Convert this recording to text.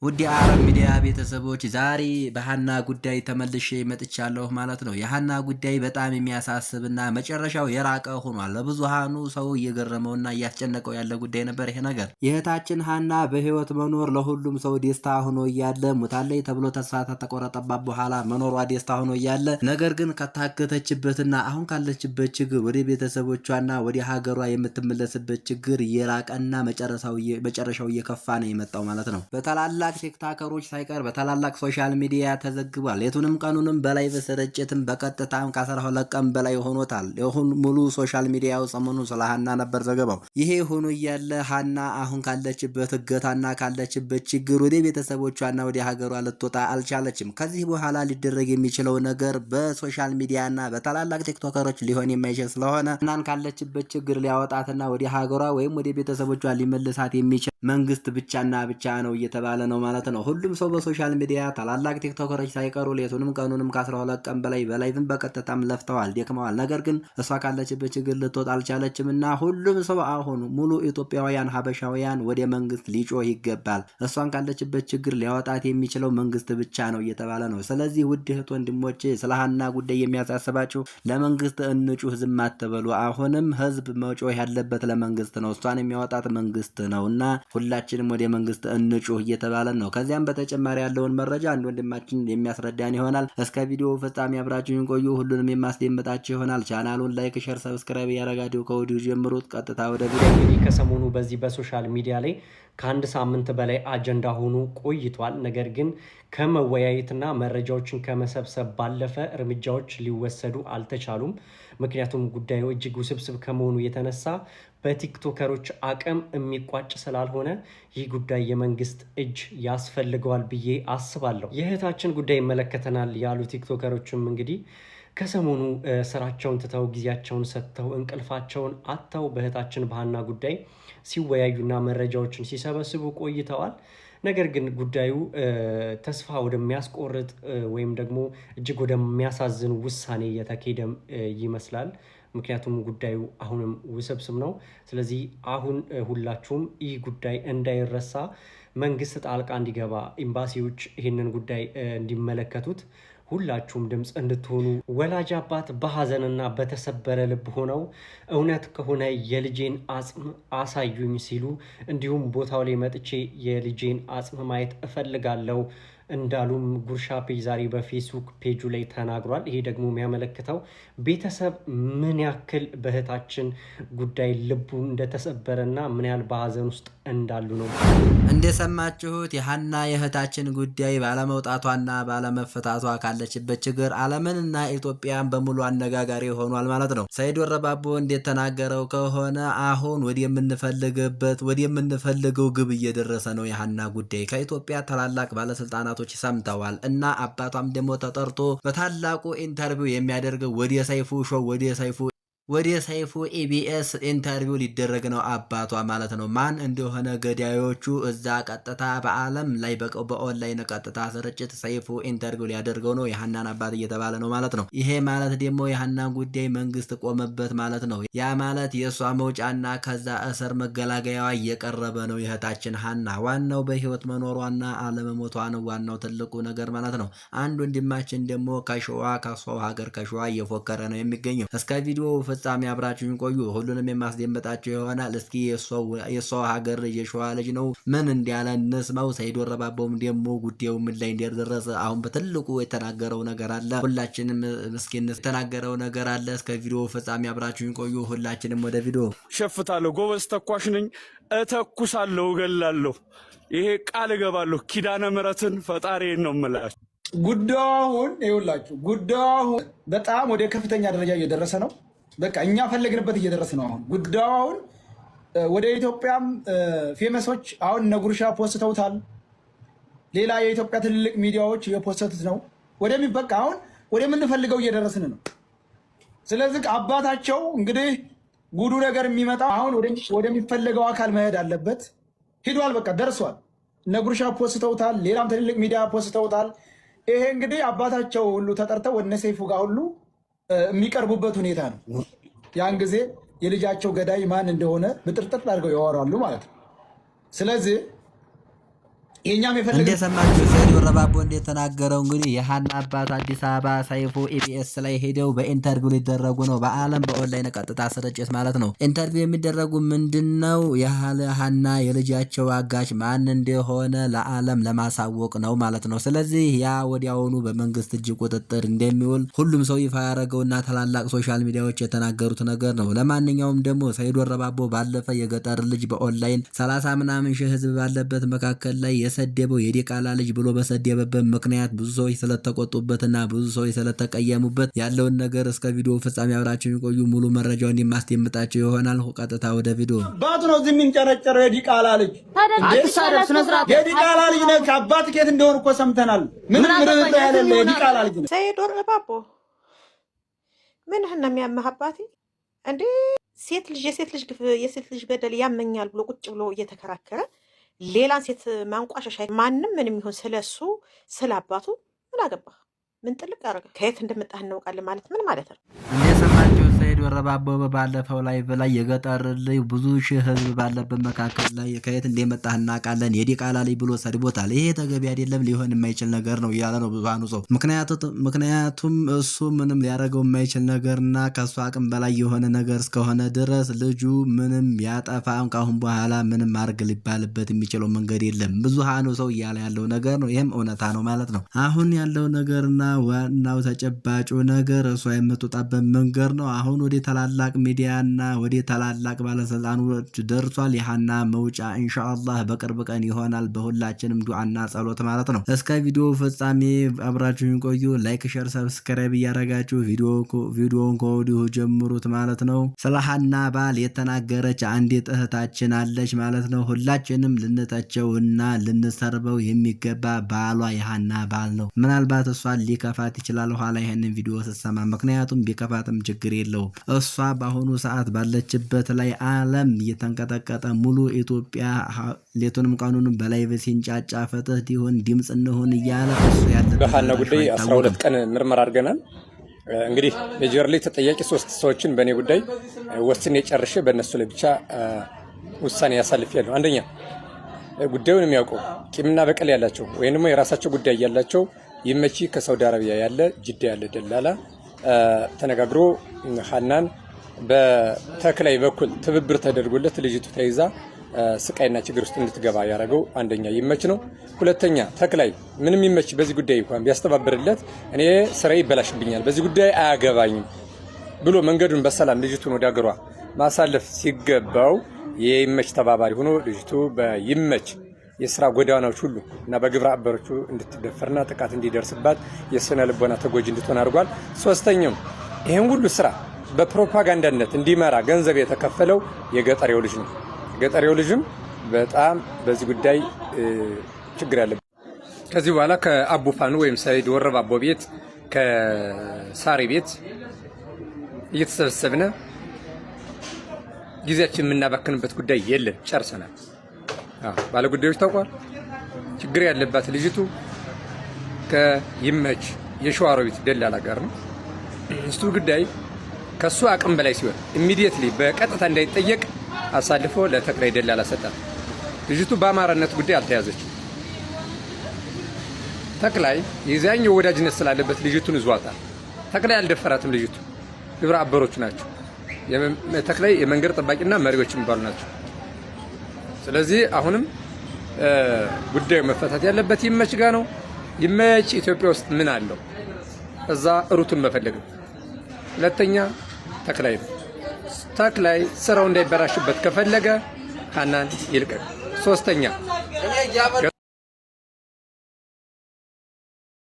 ውድ የአረብ ሚዲያ ቤተሰቦች ዛሬ በሃና ጉዳይ ተመልሼ መጥቻለሁ ማለት ነው። የሃና ጉዳይ በጣም የሚያሳስብና መጨረሻው የራቀ ሆኗል። ለብዙሃኑ ሰው እየገረመውና እያስጨነቀው ያለ ጉዳይ ነበር ይሄ ነገር። የእህታችን ሃና በህይወት መኖር ለሁሉም ሰው ደስታ ሆኖ እያለ ሞታለች ተብሎ ተስፋ ተቆረጠባት በኋላ መኖሯ ደስታ ሆኖ እያለ ነገር ግን ከታገተችበትና አሁን ካለችበት ችግር ወደ ቤተሰቦቿና ወደ ሀገሯ የምትመለስበት ችግር እየራቀና መጨረሻው እየከፋ ነው የመጣው ማለት ነው። በታላላቅ ቲክቶከሮች ሳይቀር በታላላቅ ሶሻል ሚዲያ ተዘግቧል። የቱንም ቀኑንም በላይ በስርጭትም በቀጥታም ከ12 ቀን በላይ ሆኖታል። ይሁን ሙሉ ሶሻል ሚዲያው ሰሞኑ ስለ ሃና ነበር ዘገባው። ይሄ ሆኖ እያለ ሃና አሁን ካለችበት እገታና ካለችበት ችግር ወደ ቤተሰቦቿና ወደ ሀገሯ ልትወጣ አልቻለችም። ከዚህ በኋላ ሊደረግ የሚችለው ነገር በሶሻል ሚዲያና በታላላቅ ቲክቶከሮች ሊሆን የማይችል ስለሆነ ሃናን ካለችበት ችግር ሊያወጣትና ወደ ሀገሯ ወይም ወደ ቤተሰቦቿ ሊመልሳት የሚችል መንግስት ብቻና ብቻ ነው እየተባለ ነው ማለት ነው። ሁሉም ሰው በሶሻል ሚዲያ ታላላቅ ቲክቶከሮች ሳይቀሩ ሌቱንም ቀኑንም ከ12 ቀን በላይ በላይቭን በቀጥታም ለፍተዋል፣ ደክመዋል። ነገር ግን እሷ ካለችበት ችግር ልትወጣ አልቻለችም እና ሁሉም ሰው አሁን ሙሉ ኢትዮጵያውያን ሀበሻውያን ወደ መንግስት ሊጮህ ይገባል። እሷን ካለችበት ችግር ሊያወጣት የሚችለው መንግስት ብቻ ነው እየተባለ ነው። ስለዚህ ውድ እህት ወንድሞቼ ስለ ሃና ጉዳይ የሚያሳስባችሁ ለመንግስት እንጩህ፣ ዝም አትበሉ። አሁንም ህዝብ መጮህ ያለበት ለመንግስት ነው። እሷን የሚያወጣት መንግስት ነውና ሁላችንም ወደ መንግስት እንጩህ እየተባለ ነው። ከዚያም በተጨማሪ ያለውን መረጃ አንድ ወንድማችን የሚያስረዳን ይሆናል። እስከ ቪዲዮ ፍጻሜ አብራችሁን ቆዩ። ሁሉንም የማስደምጣችሁ ይሆናል። ቻናሉን ላይክ፣ ሼር፣ ሰብስክራይብ ያረጋችሁ ከወዲሁ ጀምሩት። ቀጥታ ወደ ቪዲዮ። እንግዲህ ከሰሞኑ በዚህ በሶሻል ሚዲያ ላይ ከአንድ ሳምንት በላይ አጀንዳ ሆኖ ቆይቷል። ነገር ግን ከመወያየትና መረጃዎችን ከመሰብሰብ ባለፈ እርምጃዎች ሊወሰዱ አልተቻሉም። ምክንያቱም ጉዳዩ እጅግ ውስብስብ ከመሆኑ የተነሳ በቲክቶከሮች አቅም የሚቋጭ ስላልሆነ ይህ ጉዳይ የመንግስት እጅ ያስፈልገዋል ብዬ አስባለሁ። የእህታችን ጉዳይ ይመለከተናል ያሉ ቲክቶከሮችም እንግዲህ ከሰሞኑ ስራቸውን ትተው ጊዜያቸውን ሰጥተው እንቅልፋቸውን አጥተው በእህታችን በሃና ጉዳይ ሲወያዩና መረጃዎችን ሲሰበስቡ ቆይተዋል። ነገር ግን ጉዳዩ ተስፋ ወደሚያስቆርጥ ወይም ደግሞ እጅግ ወደሚያሳዝን ውሳኔ የተኬደ ይመስላል። ምክንያቱም ጉዳዩ አሁንም ውስብስብ ነው። ስለዚህ አሁን ሁላችሁም ይህ ጉዳይ እንዳይረሳ መንግስት ጣልቃ እንዲገባ፣ ኤምባሲዎች ይህንን ጉዳይ እንዲመለከቱት ሁላችሁም ድምፅ እንድትሆኑ፣ ወላጅ አባት በሀዘንና በተሰበረ ልብ ሆነው እውነት ከሆነ የልጄን አጽም አሳዩኝ ሲሉ እንዲሁም ቦታው ላይ መጥቼ የልጄን አጽም ማየት እፈልጋለሁ እንዳሉም ጉርሻ ፔጅ ዛሬ በፌስቡክ ፔጁ ላይ ተናግሯል። ይሄ ደግሞ የሚያመለክተው ቤተሰብ ምን ያክል በእህታችን ጉዳይ ልቡ እንደተሰበረና ምን ያህል በሀዘን ውስጥ እንዳሉ ነው። እንደሰማችሁት የሃና የእህታችን ጉዳይ ባለመውጣቷና ባለመፈታቷ ካለችበት ችግር ዓለምንና ኢትዮጵያን በሙሉ አነጋጋሪ ሆኗል ማለት ነው። ሰይድ ወረባቦ እንደተናገረው ከሆነ አሁን ወደምንፈልገው ግብ እየደረሰ ነው። የሃና ጉዳይ ከኢትዮጵያ ታላላቅ ባለስልጣናት ሰምተዋል እና አባቷም ደግሞ ተጠርቶ በታላቁ ኢንተርቪው የሚያደርገው ወደ ሰይፉ ኢቢኤስ ኢንተርቪው ሊደረግ ነው። አባቷ ማለት ነው ማን እንደሆነ ገዳዮቹ እዛ ቀጥታ በአለም ላይ በኦንላይን ቀጥታ ስርጭት ሰይፉ ኢንተርቪው ሊያደርገው ነው። የሃናን አባት እየተባለ ነው ማለት ነው። ይሄ ማለት ደግሞ የሃናን ጉዳይ መንግስት ቆመበት ማለት ነው። ያ ማለት የእሷ መውጫና ከዛ እስር መገላገያዋ እየቀረበ ነው። የእህታችን ሃና ዋናው በህይወት መኖሯና አለመሞቷ ነው ዋናው ትልቁ ነገር ማለት ነው። አንድ ወንድማችን ደግሞ ከሰው ሀገር ከሸዋ እየፎከረ ነው የሚገኘው። እስከ ቪዲዮ ፍጻሜ አብራችሁን ቆዩ። ሁሉንም የማስደምጣችሁ ይሆናል። እስኪ የሷ ሀገር የሸዋ ልጅ ነው ምን እንዲያለ እንስማው። ሰይድ ወረባቦም ደግሞ ጉዳዩ ምን ላይ እንደደረሰ አሁን በትልቁ የተናገረው ነገር አለ። ሁላችንም ምስኪን የተናገረው ነገር አለ። እስከ ቪዲዮ ፍጻሜ አብራችሁን ቆዩ። ሁላችንም ወደ ቪዲዮ። ሸፍታለሁ፣ ጎበዝ ተኳሽ ነኝ፣ እተኩሳለሁ፣ እገላለሁ። ይሄ ቃል እገባለሁ። ኪዳነ ምሕረትን ፈጣሪን ነው የምላችሁ። ጉዳዩን ይኸውላችሁ፣ ጉዳዩ በጣም ወደ ከፍተኛ ደረጃ እየደረሰ ነው። በቃ እኛ ፈለግንበት እየደረስ ነው። አሁን ጉዳዩን ወደ ኢትዮጵያም ፌመሶች አሁን እነ ጉርሻ ፖስተውታል። ሌላ የኢትዮጵያ ትልልቅ ሚዲያዎች የፖስተቱት ነው። በቃ አሁን ወደምንፈልገው እየደረስን ነው። ስለዚህ አባታቸው እንግዲህ ጉዱ ነገር የሚመጣው አሁን ወደሚፈለገው አካል መሄድ አለበት። ሂዷል፣ በቃ ደርሷል። እነ ጉርሻ ፖስተውታል። ሌላም ትልልቅ ሚዲያ ፖስተውታል። ይሄ እንግዲህ አባታቸው ሁሉ ተጠርተው ወደ ሰይፉ ጋር ሁሉ የሚቀርቡበት ሁኔታ ነው። ያን ጊዜ የልጃቸው ገዳይ ማን እንደሆነ ብጥርጥር አድርገው ያወራሉ ማለት ነው። ስለዚህ የኛም የፈለገ እንደሰማችሁ ሰይድ ወረባቦ እንደተናገረው እንግዲህ የሃና አባት አዲስ አበባ ሰይፉ ኢቢኤስ ላይ ሄደው በኢንተርቪው ሊደረጉ ነው። በአለም በኦንላይን ቀጥታ ስርጭት ማለት ነው። ኢንተርቪው የሚደረጉ ምንድነው የሃና የልጃቸው አጋች ማን እንደሆነ ለዓለም ለማሳወቅ ነው ማለት ነው። ስለዚህ ያ ወዲያውኑ በመንግስት እጅ ቁጥጥር እንደሚውል ሁሉም ሰው ይፋ ያደረገውና ታላላቅ ሶሻል ሚዲያዎች የተናገሩት ነገር ነው። ለማንኛውም ደግሞ ሰይድ ወረባቦ ባለፈ የገጠር ልጅ በኦንላይን 30 ምናምን ሺህ ህዝብ ባለበት መካከል ላይ የሰደበው የዲቃላ ልጅ ብሎ በሰደበበት ምክንያት ብዙ ሰዎች ስለተቆጡበትና ብዙ ሰዎች ስለተቀየሙበት ያለውን ነገር እስከ ቪዲዮ ፍጻሜ አብራችሁ ይቆዩ። ሙሉ መረጃውን የማስደምጣችሁ ይሆናል። ቀጥታ ወደ ቪዲዮ። አባቱ ነው እዚህ የሚንጨረጨረው የዲቃላ ልጅ። የዲቃላ ልጅ ነህ። አባት ከየት እንደሆነ እኮ ሰምተናል። ምንም ርህራሄ ያለለ የዲቃላ ልጅ ነው። ሰይድ ወረባቦ ምን ነው የሚያመህ አባቴ? እንዴ የሴት ልጅ በደል ያመኛል ብሎ ቁጭ ብሎ እየተከራከረ ሌላን ሴት ማንቋሸሻ ማንም ምንም ይሁን ስለሱ ስለ አባቱ ምን አገባህ? ምን ጥልቅ አደረገ? ከየት እንደመጣህ እናውቃለን ማለት ምን ማለት ነው? እንደሰማችሁ ሰይድ ወረባቦ ባለፈው ላይ በላይ የገጠር ልጅ ብዙ ሺህ ህዝብ ባለበት መካከል ላይ ከየት እንደመጣህ እናውቃለን የዲቃላ ልጅ ብሎ ሰድቦታል። ይሄ ተገቢ አይደለም፣ ሊሆን የማይችል ነገር ነው እያለ ነው ብዙሃኑ ሰው። ምክንያቱም እሱ ምንም ሊያደርገው የማይችል ነገርና ከእሱ አቅም በላይ የሆነ ነገር እስከሆነ ድረስ ልጁ ምንም ያጠፋም ካሁን በኋላ ምንም አርግ ሊባልበት የሚችለው መንገድ የለም። ብዙሃኑ ሰው እያለ ያለው ነገር ነው። ይህም እውነታ ነው ማለት ነው። አሁን ያለው ነገርና ዋናው ተጨባጩ ነገር እሷ የምትወጣበት መንገድ ነው። አሁን ወደ ታላላቅ ሚዲያና ወደ ታላላቅ ባለስልጣኖች ደርሷል። የሃና መውጫ ኢንሻአላህ በቅርብ ቀን ይሆናል። በሁላችንም ዱዓና ጸሎት ማለት ነው። እስከ ቪዲዮ ፍጻሜ አብራችሁን ቆዩ። ላይክ፣ ሼር፣ ሰብስክራይብ እያደረጋችሁ ቪዲዮውን ከወዲሁ ጀምሩት ማለት ነው። ስለ ሃና ባል የተናገረች አንዲት እህታችን አለች ማለት ነው። ሁላችንም ልንተቸውና ልንሰርበው የሚገባ ባሏ የሃና ባል ነው። ምናልባት እሷን ሊከፋት ይችላል ኋላ ይሄንን ቪዲዮ ስትሰማ። ምክንያቱም ቢከፋትም ችግር የለውም። እሷ በአሁኑ ሰዓት ባለችበት ላይ ዓለም እየተንቀጠቀጠ ሙሉ ኢትዮጵያ ሌቱንም ቀኑንም በላይቭ ሲንጫጫ ፍትህ ይሁን ድምጽ እንሁን እያለ እሱ ያለበት በሃና ጉዳይ 12 ቀን ምርመራ አድርገናል። እንግዲህ ሜጀር ላይ ተጠያቂ 3 ሰዎችን በእኔ ጉዳይ ወስኔ ጨርሼ በእነሱ ላይ ብቻ ውሳኔ ያሳልፋለሁ። አንደኛ ጉዳዩን የሚያውቀው ቂምና በቀል ያላቸው ወይም ደግሞ የራሳቸው ጉዳይ ያላቸው ይመቺ ከሳውዲ አረቢያ ያለ ጅዳ ያለ ደላላ ተነጋግሮ ሃናን በተክላይ በኩል ትብብር ተደርጎለት ልጅቱ ተይዛ ስቃይና ችግር ውስጥ እንድትገባ ያደረገው አንደኛ ይመች ነው። ሁለተኛ ተክላይ ምንም ይመች በዚህ ጉዳይ እንኳን ቢያስተባብርለት እኔ ስራዬ ይበላሽብኛል፣ በዚህ ጉዳይ አያገባኝም ብሎ መንገዱን በሰላም ልጅቱን ወደ ሀገሯ ማሳለፍ ሲገባው የይመች ተባባሪ ሆኖ ልጅቱ በይመች የስራ ጎዳናዎች ሁሉ እና በግብረ አበሮቹ እንድትደፈርና ጥቃት እንዲደርስባት የስነ ልቦና ተጎጂ እንድትሆን አድርጓል። ሶስተኛው ይሄን ሁሉ ስራ በፕሮፓጋንዳነት እንዲመራ ገንዘብ የተከፈለው የገጠሬው ልጅ ነው። ገጠሬው ልጅም በጣም በዚህ ጉዳይ ችግር ያለበት። ከዚህ በኋላ ከአቡፋኑ ወይም ሰይድ ወረባቦ ቤት ከሳሪ ቤት እየተሰበሰብነ ጊዜያችን የምናባክንበት ጉዳይ የለም፣ ጨርሰናል። ባለ ጉዳዮች ታውቋል። ችግር ያለባት ልጅቱ ከይመች የሸዋሮቢት ደላላ ጋር ነው። እሱ ጉዳይ ከሱ አቅም በላይ ሲሆን ኢሚዲየትሊ በቀጥታ እንዳይጠየቅ አሳልፎ ለተክላይ ደላላ ሰጣት። ልጅቱ በአማራነት ጉዳይ አልተያዘችም። ተክላይ የዚያኛው ወዳጅነት ስላለበት ልጅቱን ይዟታል። ተክላይ አልደፈራትም። ልጅቱ ግብረ አበሮቹ ናቸው። ተክላይ የመንገድ ጠባቂና መሪዎች የሚባሉ ናቸው። ስለዚህ አሁንም ጉዳዩ መፈታት ያለበት ይመች ጋር ነው። ይመች ኢትዮጵያ ውስጥ ምን አለው? እዛ ሩቱን መፈለግ ነው። ሁለተኛ ተክላይ ነው። ተክላይ ስራው እንዳይበላሽበት ከፈለገ ሃናን ይልቀቅ። ሶስተኛ